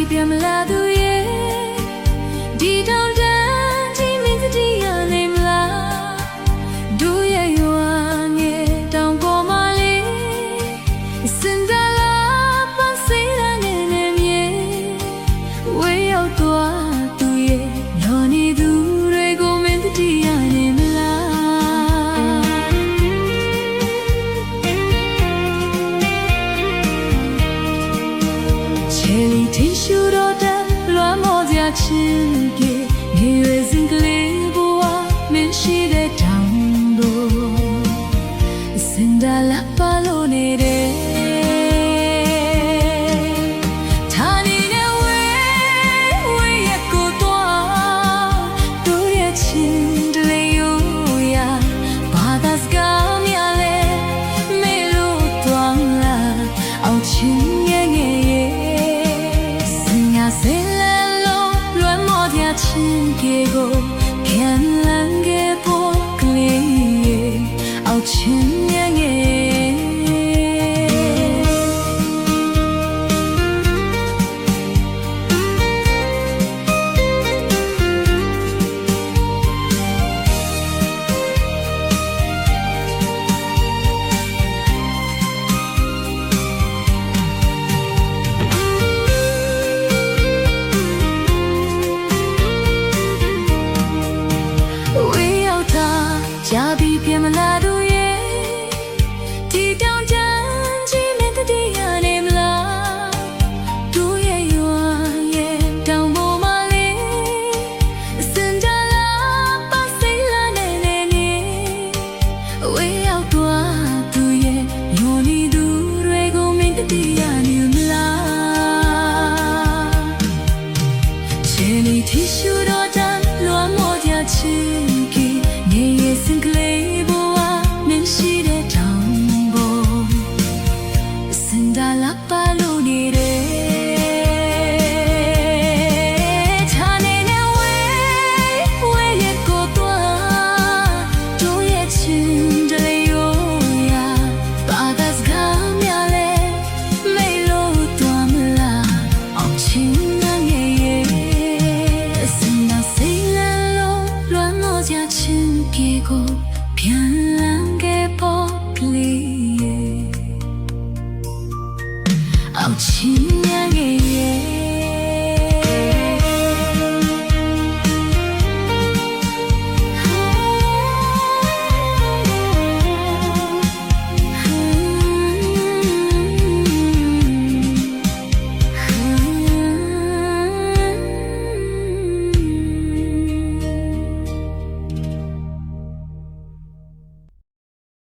ပြန်မလာသူရဲ့ဒီတောင်တန်းကြီးမင်းစတီးရနေမလားတို့ရဲ့ရွာငယ်တောင်ပေါ်မှာလေးစင်တလာပန်းစေးတဲ့ငယ်နဲ့မြေဝေးရောက်သွားသူရဲ့လော်နေသူတွေကိုမင်းစတီးရနေမလားချယ်လီထင်းရှူတော့တဲ့လွမ်းမောစရာချင်းပြေနေရစင်ကလေးဘဝမင်းရှိတဲ့တောင်တို့စင်တလာပါလို့နေတယ်ချင်းကေကိုပြန်လန်းခဲ့ဖို့ကလေးအောက်ချင်းငယ်ငယ်ကြာပြီပြန်မလာသူရဲ့ဒီတောင်တန်းကြီးမင်းတည်းရနေမလားတို့ရဲ့ရွာရဲ့တောင်ပေါ်မှာလေးစင်ကြလာပါစိတ်လာနေနေအဝေးရောက်သွားသူရဲ့ညိုနေသူတွေကိုမင်းတည်းရနေမလားချယ်လီတီရှူတော့တန်းလွမ်းမောကြချင်းစင်ကလေးဘဝမင်းရှိတဲ့တောင်ပေါ်စင်တလာပါလို့နေတယ်ဌာနေနဲ့ဝေးရကိုတော့တို့ရဲ့ချင်းတလေရောရာဘာသာစကားများလဲမေလို့သွားမလားအောင်ချင်းငယ်ရဲ့စင်နာစိတ်လန်းလို့လွမ်းလို့ကြချင်းပြေကိုပြန်လန်းခဲ့ဖို့ကလေးအောက်ချင်းငယ်